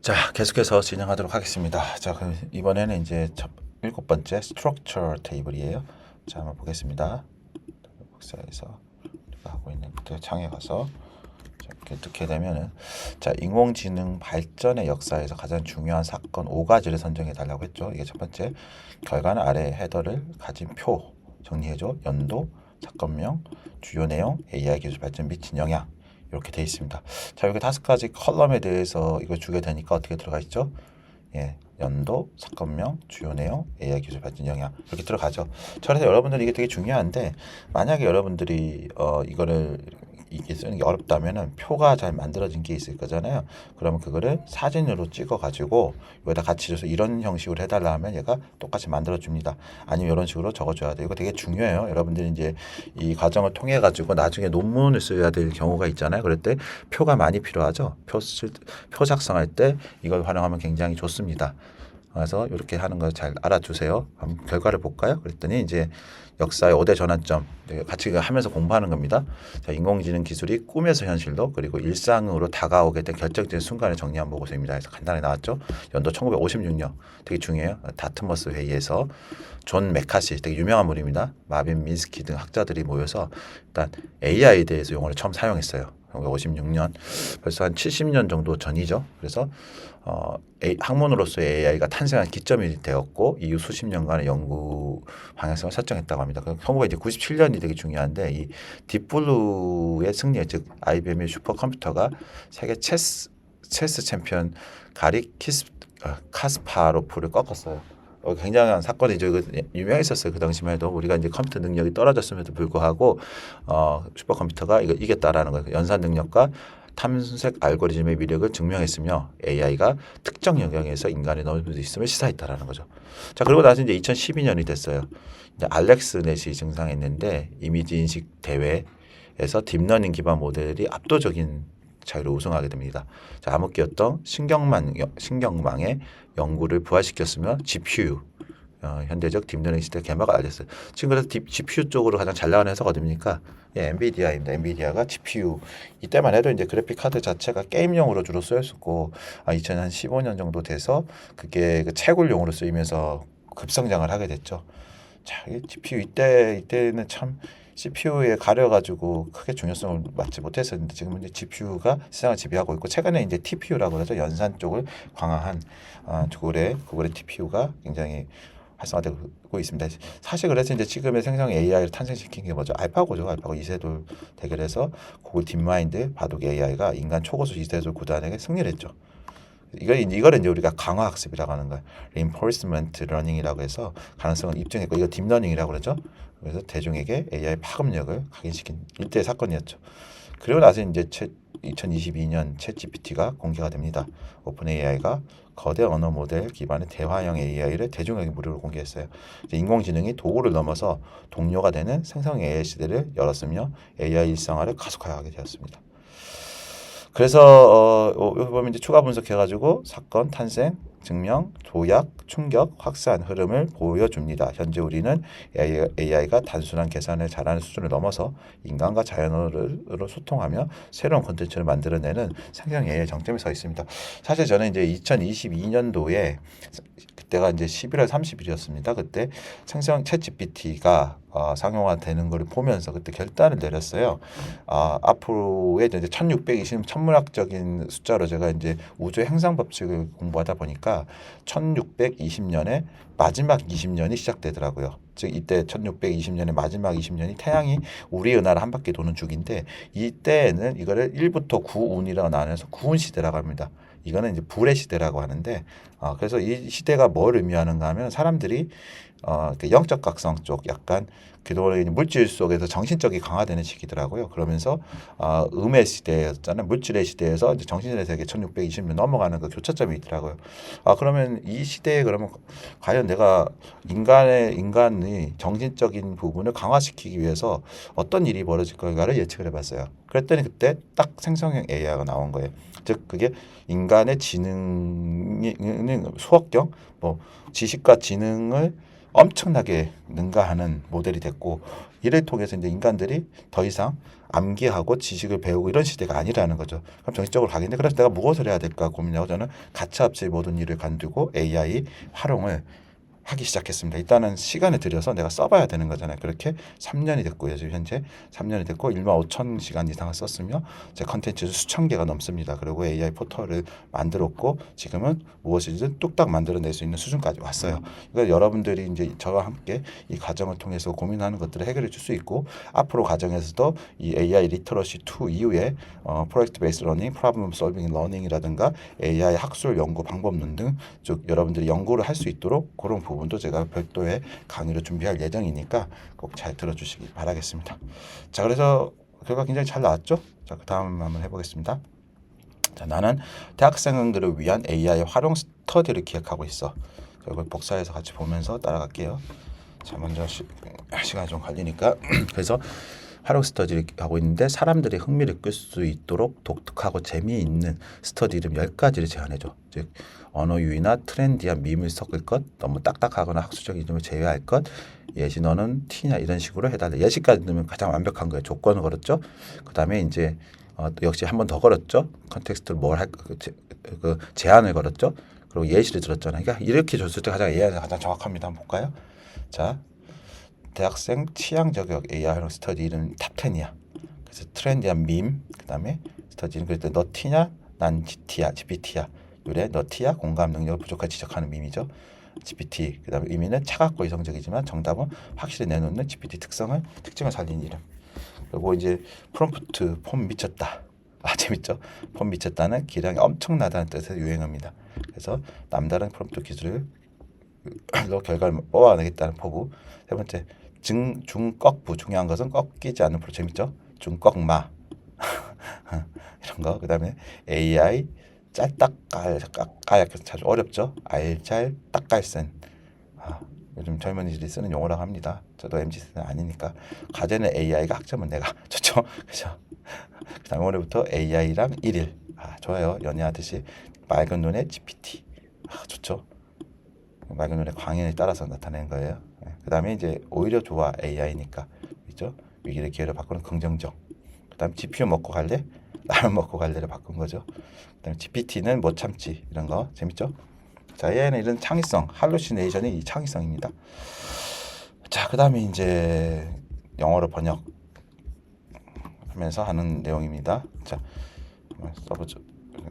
자, 계속해서 진행하도록 하겠습니다. 자, 그럼 이번에는 이제 일곱 번째 스트럭처 테이블이에요. 자, 한번 보겠습니다. 복사해서 우리가 하고 있는 그 창에 가서 자, 이렇게 넣게 되면은 자, 인공지능 발전의 역사에서 가장 중요한 사건 5가지를 선정해 달라고 했죠. 이게 첫 번째, 결과는 아래 헤더를 가진 표 정리해줘. 연도, 사건명, 주요 내용, AI 기술 발전 미친 영향. 이렇게 되어 있습니다. 자, 여기 5가지 컬럼에 대해서 이거 주게 되니까 어떻게 들어가 있죠? 예, 연도, 사건명, 주요 내용, AI 기술 발전 영향 이렇게 들어가죠. 그래서 여러분들 이게 되게 중요한데 만약에 여러분들이 이거를 이게 쓰는 게 어렵다면은 표가 잘 만들어진 게 있을 거잖아요. 그러면 그거를 사진으로 찍어 가지고 여기다 같이 줘서 이런 형식으로 해달라 하면 얘가 똑같이 만들어 줍니다. 아니면 이런 식으로 적어줘야 돼요. 이거 되게 중요해요. 여러분들이 이제 이 과정을 통해 가지고 나중에 논문을 써야 될 경우가 있잖아요. 그럴 때 표가 많이 필요하죠. 표 작성할 때 이걸 활용하면 굉장히 좋습니다. 그래서 이렇게 하는 걸 잘 알아두세요. 한번 결과를 볼까요? 그랬더니 이제 역사의 5대 전환점 같이 하면서 공부하는 겁니다. 자, 인공지능 기술이 꿈에서 현실로 그리고 일상으로 다가오게 된 결정적인 순간을 정리한 보고서입니다. 그래서 간단히 나왔죠. 연도 1956년 되게 중요해요. 다트머스 회의에서 존 메카시 되게 유명한 분입니다. 마빈 민스키 등 학자들이 모여서 일단 AI에 대해서 용어를 처음 사용했어요. 1956년 벌써 한 70년 정도 전이죠. 그래서 학문으로서의 AI가 탄생한 기점이 되었고 이후 수십 년간의 연구 방향성을 설정했다고 합니다. 1997년이 되게 중요한데 이 딥블루의 승리, 즉 IBM의 슈퍼컴퓨터가 세계 체스 챔피언 가리 카스파로프를 꺾었어요. 굉장한 사건이죠. 유명했었어요. 그 당시만 해도 우리가 이제 컴퓨터 능력이 떨어졌음에도 불구하고 슈퍼컴퓨터가 이거 이겼다라는 거예요. 연산 능력과 탐색 알고리즘의 위력을 증명했으며 AI가 특정 영역에서 인간의 넘을 수 있음을 시사했다라는 거죠. 자, 그리고 나서 이제 2012년이 됐어요. 이제 알렉스넷이 증상했는데 이미지 인식 대회에서 딥러닝 기반 모델이 압도적인 차이로 우승하게 됩니다. 자, 암흑기였던 신경망의 연구를 부활시켰으며 GPU 현대적 딥러닝 시스템 개발가 알렸어요. 지금 그래서 GPU 쪽으로 가장 잘 나가는 회사가 어딥니까? 예, 엔비디아입니다. 엔비디아가 GPU 이때만 해도 이제 그래픽 카드 자체가 게임용으로 주로 쓰였었고 2015년 정도 돼서 그게 그 채굴용으로 쓰이면서 급성장을 하게 됐죠. 자, 이 GPU 이때는 참 CPU에 가려가지고 크게 중요성을 맞지 못했었는데 지금은 이제 GPU가 시장을 지배하고 있고 최근에 이제 TPU라고 해서 연산 쪽을 강화한 구글의 TPU가 굉장히 활성화되고 있습니다. 사실 그래서 이제 지금의 생성 AI를 탄생시킨 게 뭐죠? 알파고죠. 알파고 이세돌 대결에서 구글 딥마인드 바둑 AI가 인간 초고수 이세돌 구단에게 승리를 했죠. 이거를 이제 우리가 강화 학습이라고 하는 거예요. reinforcement learning이라고 해서 가능성을 입증했고 이거 딥러닝이라고 그러죠. 그래서 대중에게 AI 파급력을 각인시킨 일대 사건이었죠. 그리고 나서 이제 2022년 챗 GPT가 공개가 됩니다. 오픈 AI가 거대 언어 모델 기반의 대화형 AI를 대중에게 무료로 공개했어요. 이제 인공지능이 도구를 넘어서 동료가 되는 생성 AI 시대를 열었으며 AI 일상화를 가속화하게 되었습니다. 그래서 여기 보면 이제 추가 분석해가지고 사건 탄생, 증명, 도약, 충격, 확산 흐름을 보여줍니다. 현재 우리는 AI가 단순한 계산을 잘하는 수준을 넘어서 인간과 자연어로 소통하며 새로운 콘텐츠를 만들어내는 생성 AI 정점에 서 있습니다. 사실 저는 이제 2022년도에 그때가 이제 11월 30일이었습니다. 그때 생성 챗 GPT가 상용화되는 걸 보면서 그때 결단을 내렸어요. 앞으로의 이제 1620 천문학적인 숫자로 제가 이제 우주 행성 법칙을 공부하다 보니까 1620년에 마지막 20년이 시작되더라고요. 즉 이때 1620년의 마지막 20년이 태양이 우리 은하를 한 바퀴 도는 주기인데 이때에는 이거를 1부터 9운이라고 나눠서 구운 시대라고 합니다. 이거는 이제 불의 시대라고 하는데 그래서 이 시대가 뭘 의미하는가 하면 사람들이 그 영적 각성 쪽 약간 그동안 물질 속에서 정신적이 강화되는 시기더라고요. 그러면서 음의 시대였잖아요. 물질의 시대에서 이제 정신의 세계 1620년 넘어가는 그 교차점이 있더라고요. 그러면 이 시대에 그러면 과연 내가 인간의 정신적인 부분을 강화시키기 위해서 어떤 일이 벌어질 건가를 예측을 해봤어요. 그랬더니 그때 딱 생성형 AI가 나온 거예요. 즉 그게 인간의 지능이 수학경, 뭐 지식과 지능을 엄청나게 능가하는 모델이 됐고, 이를 통해서 이제 인간들이 더 이상 암기하고 지식을 배우고 이런 시대가 아니라는 거죠. 그럼 정신적으로 가겠는데, 그래서 내가 무엇을 해야 될까 고민하고 저는 가차없이 모든 일을 관두고 AI 활용을 하기 시작했습니다. 일단은 시간을 들여서 내가 써봐야 되는 거잖아요. 그렇게 3년이 됐고요. 지금 현재 3년이 됐고 15,000시간 이상을 썼으며 제 컨텐츠도 수천 개가 넘습니다. 그리고 AI 포털을 만들었고 지금은 무엇이든 뚝딱 만들어낼 수 있는 수준까지 왔어요. 그러니까 여러분들이 이제 저와 함께 이 과정을 통해서 고민하는 것들을 해결해 줄 수 있고, 앞으로 과정에서도 이 AI 리터러시 2 이후에 프로젝트 베이스 러닝, 프로블럼 솔빙 러닝이라든가 AI 학술 연구 방법론 등 쭉 여러분들이 연구를 할 수 있도록 그런 부분도 제가 별도의 강의를 준비할 예정이니까 꼭 잘 들어주시기 바라겠습니다. 자, 그래서 결과 굉장히 잘 나왔죠? 자, 그 다음 한번 해보겠습니다. 자, 나는 대학생들을 위한 AI 활용 스터디를 기획하고 있어. 이걸 복사해서 같이 보면서 따라갈게요. 자, 먼저 시간이 좀 걸리니까 그래서 활용 스터디를 하고 있는데, 사람들이 흥미를 끌 수 있도록 독특하고 재미있는 스터디 이름 10가지를 제안해줘. 즉 언어 유희나 트렌디한 밈을 섞을 것, 너무 딱딱하거나 학술적인 이름을 제외할 것, 예시 너는 티냐 이런 식으로 해달래. 예시까지 넣으면 가장 완벽한 거예요. 조건을 걸었죠. 그 다음에 이제 역시 한 번 더 걸었죠. 컨텍스트를 뭘 할 그 제안을 걸었죠. 그리고 예시를 들었잖아요. 그러니까 이렇게 줬을 때 가장 AI가 가장 정확합니다. 한번 볼까요? 자, 대학생 취향 저격 AI 활용 스터디 이름 탑 10이야. 그래서 트렌디한 밈, 그 다음에 스터디 이름, 그럴 때 너 티냐? 난 GPT야. 요래 너 티야? 공감 능력을 부족하게 지적하는 밈이죠. GPT. 그 다음에 의미는 차갑고 이성적이지만 정답은 확실히 내놓는 GPT 특징을 살린 이름. 그리고 이제 프롬프트 폼 미쳤다. 아, 재밌죠? 폼 미쳤다는 기량이 엄청나다는 뜻의 유행어입니다. 그래서 남다른 프롬프트 기술로 결과를 뽑아내겠다는 포부. 세 번째, 중꺾부. 중요한 것은 꺾이지 않는 프로. 재밌죠? 중꺾마. 이런 거. 그 다음에 AI 짤딱깔 자주 어렵죠? 알잘 딱깔센. 요즘 젊은이들이 쓰는 용어라고 합니다. 저도 MZ세대 아니니까. 과제는 AI가, 학점은 내가. 좋죠? 그죠? 그 다음에 올해부터 AI랑 1일. 좋아요. 연애하듯이 맑은 눈의 GPT. 좋죠? 맑은 눈의 광연에 따라서 나타낸 거예요. 그 다음에 이제 오히려 좋아, AI니까. 그죠? 위기를 기회로 바꾸는 긍정적. 그 다음 GPU 먹고 갈래? 라면 먹고 갈래를 바꾼 거죠. 그 다음에 GPT는 못 참지. 이런 거 재밌죠? 자, AI는 이런 창의성, 할루시네이션이 이 창의성입니다. 자, 그 다음에 이제 영어로 번역하면서 하는 내용입니다. 자, 써보죠.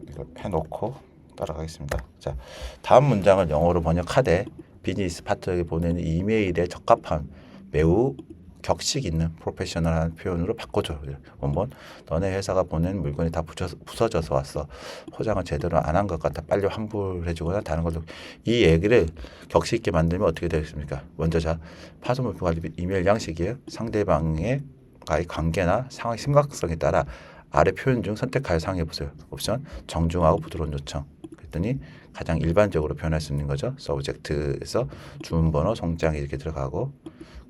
이거 해놓고 따라가겠습니다. 자, 다음 문장을 영어로 번역하되 비즈니스 파트너에게 보내는 이메일에 적합한 매우 격식 있는 프로페셔널한 표현으로 바꿔줘. 원본, 너네 회사가 보낸 물건이 다 부서져서 왔어. 포장을 제대로 안 한 것 같아. 빨리 환불해주거나 다른 걸로. 이 얘기를 격식 있게 만들면 어떻게 되겠습니까? 먼저 자, 파손물품 관리 이메일 양식이에요. 상대방의 관계나 상황의 심각성에 따라 아래 표현 중 선택하여 사용해 보세요. 옵션, 정중하고 부드러운 요청. 그랬더니 가장 일반적으로 표현할 수 있는 거죠. 서브젝트에서 주문번호, 송장 이렇게 들어가고,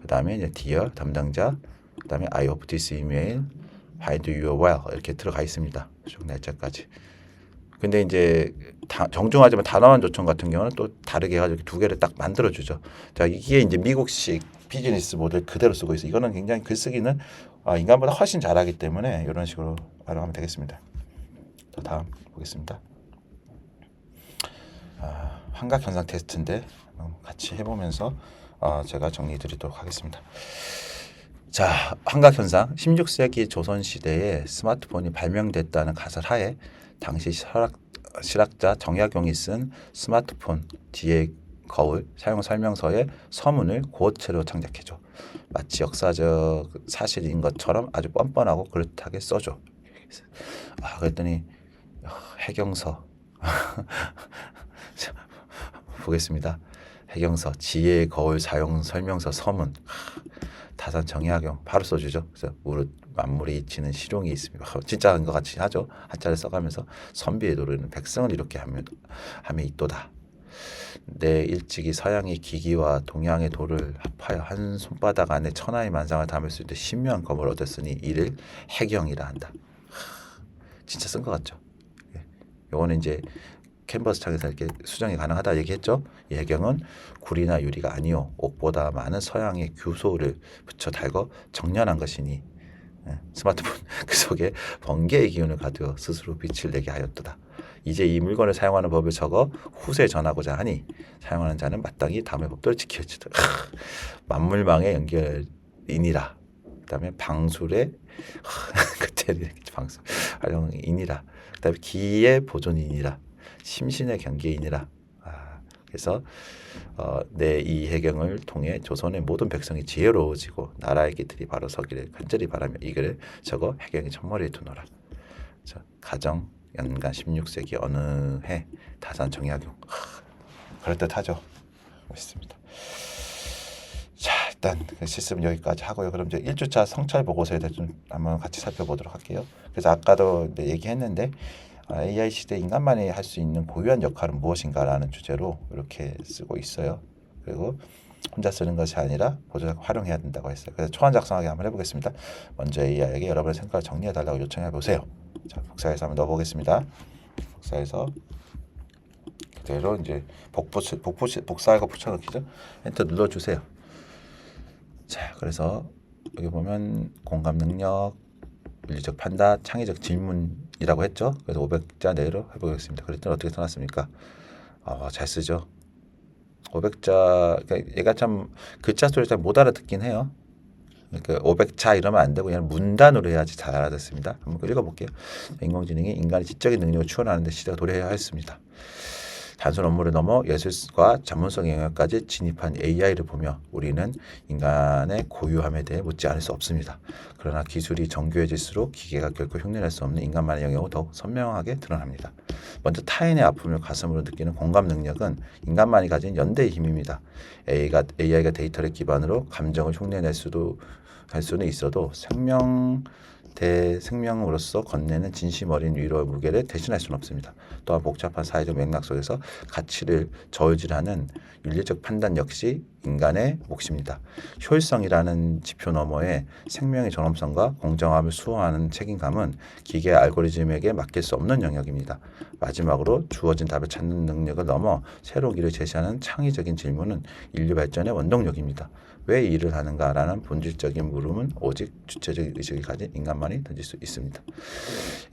그 다음에 이제 dear 담당자, 그 다음에 I hope this email find you well 이렇게 들어가 있습니다. 쭉 날짜까지. 근데 이제 정중하지만 단호한 요청 같은 경우는 또 다르게 해가지고 두 개를 딱 만들어주죠. 자, 이게 이제 미국식 비즈니스 모델 그대로 쓰고 있어. 이거는 굉장히 글쓰기는 인간보다 훨씬 잘하기 때문에 이런 식으로 활용하면 되겠습니다. 또 다음 보겠습니다. 환각현상 테스트인데 같이 해보면서 제가 정리해드리도록 하겠습니다. 자, 환각현상. 16세기 조선시대에 스마트폰이 발명됐다는 가설하에 당시 실학자 정약용이 쓴 스마트폰 뒤에 거울 사용 설명서에 서문을 고어체로 창작해줘. 마치 역사적 사실인 것처럼 아주 뻔뻔하고 그럴듯하게 써줘. 그랬더니 해경서 보겠습니다. 해경서 지혜의 거울 사용 설명서 서문. 다산 정약용 바로 써주죠. 그래서 무릇 만물에 이치는 실용이 있습니다. 진짜인 것 같이 하죠. 한자를 써가면서 선비의 도르는 백성을 이렇게 하면 있도다. 내 일찍이 서양의 기기와 동양의 도를 합하여 한 손바닥 안에 천하의 만상을 담을 수 있는 신묘한 검을 얻었으니 이를 해경이라 한다. 진짜 쓴 것 같죠. 요거는 이제 캔버스 창에서 이렇게 수정이 가능하다 얘기했죠. 이 해경은 구리나 유리가 아니요 옥보다 많은 서양의 규소를 붙여 달궈 정련한 것이니 스마트폰 그 속에 번개의 기운을 가두어 스스로 빛을 내게 하였도다. 이제 이 물건을 사용하는 법을 적어 후세에 전하고자 하니 사용하는 자는 마땅히 다음의 법도를 지켜야지다. 만물망의 연결이니라. 그다음에 방술의 그때 방술 활용이니라. 그다음에 기의 보존이니라. 심신의 경계이니라. 그래서 내 이 해경을 통해 조선의 모든 백성이 지혜로워지고 나라의 길들이 바로 서기를 간절히 바라며 이 글을 적어 해경의 첫머리에 두노라. 가정 연간 16세기 어느 해 다산 정약용. 그럴듯하죠. 멋있습니다. 자, 일단 실습은 여기까지 하고요. 그럼 이제 1주차 성찰 보고서에 대해서 좀 한번 같이 살펴보도록 할게요. 그래서 아까도 얘기했는데 AI 시대 인간만이 할 수 있는 고유한 역할은 무엇인가라는 주제로 이렇게 쓰고 있어요. 그리고 혼자 쓰는 것이 아니라 보조자가 활용해야 된다고 했어요. 그래서 초안 작성하기 한번 해보겠습니다. 먼저 AI에게 여러분의 생각을 정리해달라고 요청해 보세요. 자, 복사해서 한번 넣어보겠습니다. 복사해서 그대로 이제 복사하고 붙여넣기죠. 엔터 눌러주세요. 자, 그래서 여기 보면 공감 능력, 윤리적 판단, 창의적 질문이라고 했죠. 그래서 500자 내로 해보겠습니다. 그랬더니 어떻게 써놨습니까? 잘 쓰죠. 500자, 그러니까 얘가 참 글자 소리를 잘 못 알아듣긴 해요. 그러니까 500자 이러면 안 되고 그냥 문단으로 해야지 잘 알아듣습니다. 한번 읽어볼게요. 인공지능이 인간의 지적인 능력을 추론하는 데 시대가 도래해야 했습니다. 단순 업무를 넘어 예술과 전문성 영역까지 진입한 AI를 보며 우리는 인간의 고유함에 대해 묻지 않을 수 없습니다. 그러나 기술이 정교해질수록 기계가 결코 흉내낼 수 없는 인간만의 영역은 더욱 선명하게 드러납니다. 먼저 타인의 아픔을 가슴으로 느끼는 공감 능력은 인간만이 가진 연대의 힘입니다. AI가 데이터를 기반으로 감정을 흉내낼 수도 할 수는 있어도 생명으로서 건네는 진심 어린 위로의 무게를 대신할 수는 없습니다. 또한 복잡한 사회적 맥락 속에서 가치를 저울질하는 윤리적 판단 역시 인간의 몫입니다. 효율성이라는 지표 너머에 생명의 존엄성과 공정함을 수호하는 책임감은 기계 알고리즘에게 맡길 수 없는 영역입니다. 마지막으로 주어진 답을 찾는 능력을 넘어 새로운 길을 제시하는 창의적인 질문은 인류 발전의 원동력입니다. 왜 이 일을 하는가라는 본질적인 물음은 오직 주체적 의식을 가진 인간만이 던질 수 있습니다.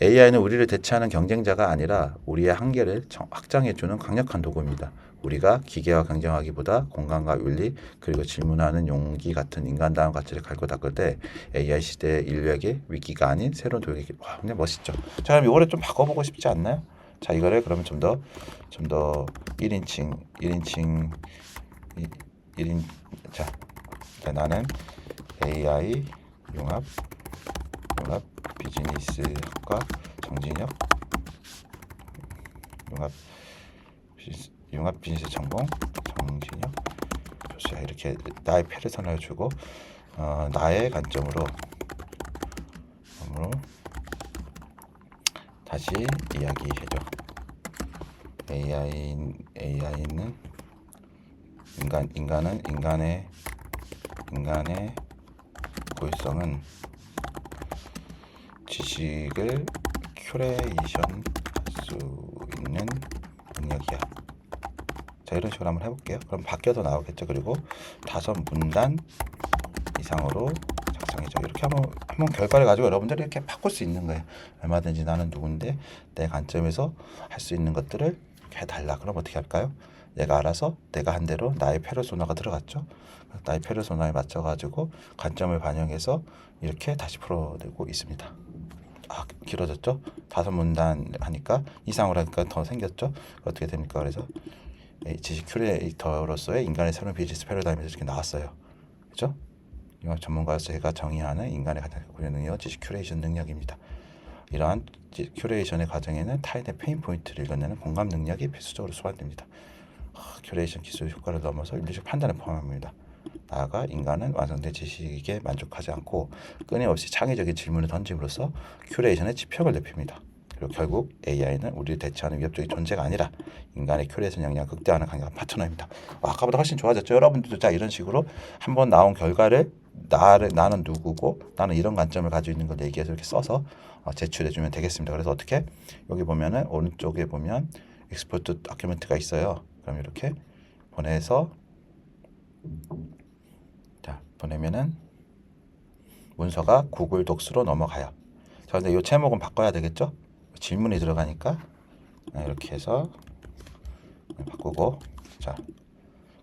AI는 우리를 대체하는 경쟁자가 아니라 우리의 한계를 확장해주는 강력한 도구입니다. 우리가 기계와 경쟁하기보다 공감과 윤리 그리고 질문하는 용기 같은 인간다운 가치를 갈고 닦을 때 AI 시대의 인류에게 위기가 아닌 새로운 도약이 그냥 멋있죠. 자, 그럼 이거를 좀 바꿔보고 싶지 않나요? 자, 이거를 그러면 좀 더 1인칭 자, 나는 AI 융합 비즈니스학과 정진혁 융합 비즈니스 전공 정진혁 교수야. 이렇게 나의 페르소나를 주고 나의 관점으로 다시 이야기해줘. AI는 인간의 고유성은 지식을 큐레이션 할 수 있는 능력이야. 자, 이런 식으로 한번 해볼게요. 그럼 바뀌어서 나오겠죠. 그리고 5문단 이상으로 작성해줘. 이렇게 한번 결과를 가지고 여러분들이 이렇게 바꿀 수 있는 거예요. 얼마든지 나는 누군데 내 관점에서 할 수 있는 것들을 해달라. 그럼 어떻게 할까요? 내가 알아서 내가 한 대로 나의 페르소나가 들어갔죠. 나의 페르소나에 맞춰가지고 관점을 반영해서 이렇게 다시 풀어내고 있습니다. 길어졌죠? 5문단 하니까 이상으로 하니까 더 생겼죠? 어떻게 됩니까? 그래서 지식 큐레이터로서의 인간의 새로운 비즈니스 패러다임에서 이렇게 나왔어요. 그렇죠? 융합 전문가로서 제가 정의하는 인간의 가장 고유한 능력, 지식 큐레이션 능력입니다. 이러한 큐레이션의 과정에는 타인의 페인 포인트를 읽어내는 공감 능력이 필수적으로 수반됩니다. 큐레이션 기술 효과를 넘어서 윤리적 판단을 포함합니다. 나아가 인간은 완성된 지식에 만족하지 않고 끊임없이 창의적인 질문을 던짐으로써 큐레이션의 지평을 넓힙니다. 그리고 결국 AI는 우리를 대체하는 위협적인 존재가 아니라 인간의 큐레이션 역량을 극대화하는 강력한 파트너입니다. 아까보다 훨씬 좋아졌죠. 여러분들도 자 이런 식으로 한번 나온 결과를 나는 누구고 나는 이런 관점을 가지고 있는 걸 얘기해서 이렇게 써서 제출해주면 되겠습니다. 그래서 어떻게 여기 보면은 오른쪽에 보면 익스포트 다큐멘트가 있어요. 그럼 이렇게 보내서 자 보내면은 문서가 구글 독스로 넘어가요. 자 근데 이 제목은 바꿔야 되겠죠? 질문이 들어가니까 이렇게 해서 바꾸고 자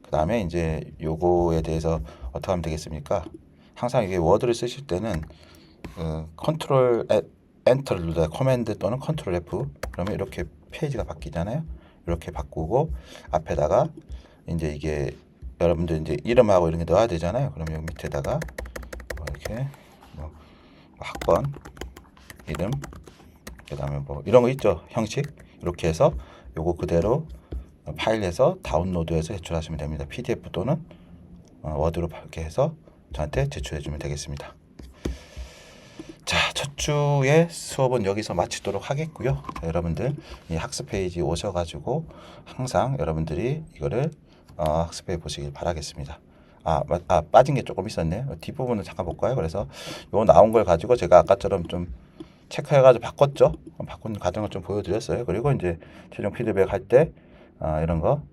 그 다음에 이제 요거에 대해서 어떻게 하면 되겠습니까? 항상 이게 워드를 쓰실 때는 컨트롤 엔터를 눌러야 커맨드 또는 컨트롤 F 그러면 이렇게 페이지가 바뀌잖아요. 이렇게 바꾸고 앞에다가 이제 이게 여러분들 이제 이름하고 이런 게 넣어야 되잖아요. 그럼 여기 밑에다가 뭐 이렇게 뭐 학번 이름 그다음에 뭐 이런 거 있죠. 형식 이렇게 해서 요거 그대로 파일에서 다운로드해서 제출하시면 됩니다. PDF 또는 워드로 이렇게 해서 저한테 제출해 주면 되겠습니다. 자, 첫 주의 수업은 여기서 마치도록 하겠고요. 자, 여러분들 이 학습 페이지 오셔가지고 항상 여러분들이 이거를 학습해 보시길 바라겠습니다. 빠진 게 조금 있었네요. 뒷부분은 잠깐 볼까요? 그래서 요 나온 걸 가지고 제가 아까처럼 좀 체크해가지고 바꿨죠. 바꾼 과정을 좀 보여드렸어요. 그리고 이제 최종 피드백 할 때 이런 거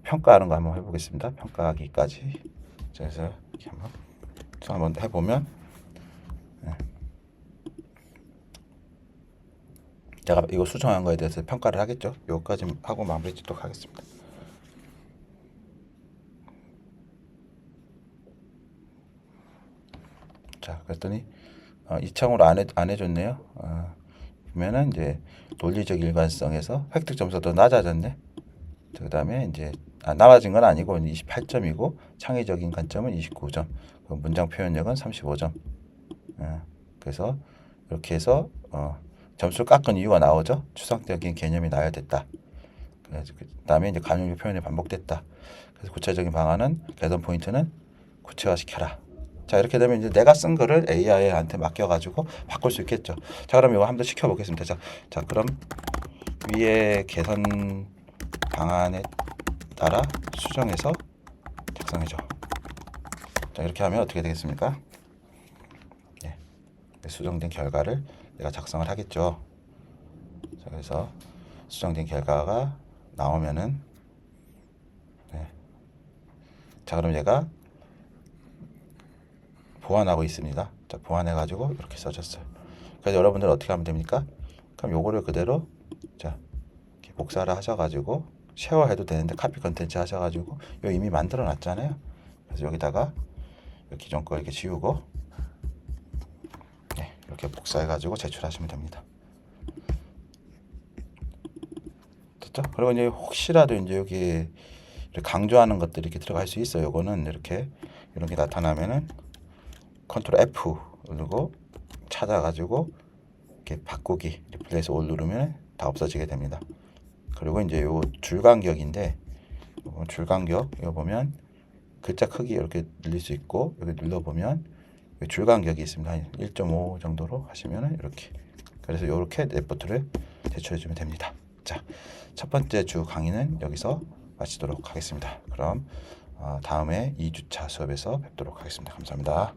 평가하는 거 한번 해보겠습니다. 평가하기까지. 그래서 이렇게 한번 해보면 제가 이거 수정한 거에 대해서 평가를 하겠죠. 여기까지 하고 마무리 짓도록 하겠습니다. 자, 그랬더니 이 창으로 안 해줬네요. 보면은 이제 논리적 일관성에서 획득 점수가 더 낮아졌네. 그 다음에 이제 낮아진 건 아니고 28점이고 창의적인 관점은 29점, 문장 표현력은 35점. 그래서 이렇게 해서 점수를 깎은 이유가 나오죠. 추상적인 개념이 나야 됐다. 그 다음에 이제 감정적 표현이 반복됐다. 그래서 구체적인 방안은 개선 포인트는 구체화시켜라. 자 이렇게 되면 이제 내가 쓴 거를 AI한테 맡겨가지고 바꿀 수 있겠죠. 자 그럼 이거 한번 시켜보겠습니다. 자 그럼 위에 개선 방안에 따라 수정해서 작성해줘. 자 이렇게 하면 어떻게 되겠습니까? 네, 수정된 결과를 내가 작성을 하겠죠. 자 그래서 수정된 결과가 나오면은 자 그럼 얘가 보완하고 있습니다. 자 보완해가지고 이렇게 써줬어요. 그래서 여러분들 어떻게 하면 됩니까? 그럼 요거를 그대로 자 이렇게 복사를 하셔가지고 쉐어해도 되는데 카피 컨텐츠 하셔가지고 요 이미 만들어 놨잖아요. 그래서 여기다가 기존 거 이렇게 지우고 이렇게 복사해가지고 제출하시면 됩니다. 됐죠? 그리고 이제 혹시라도 이제 여기 강조하는 것들이 이렇게 들어갈 수 있어요. 요거는 이렇게 이런 게 나타나면은 컨트롤 F 누르고 찾아가지고 이렇게 바꾸기 리플레이스 올 누르면 다 없어지게 됩니다. 그리고 이제 요 줄간격인데 줄간격 이거 보면 글자 크기 이렇게 늘릴 수 있고 여기 눌러보면 줄간격이 있습니다. 1.5 정도로 하시면 이렇게 그래서 이렇게 레포트를 제출해 주면 됩니다. 자, 첫 번째 주 강의는 여기서 마치도록 하겠습니다. 그럼 다음에 2주차 수업에서 뵙도록 하겠습니다. 감사합니다.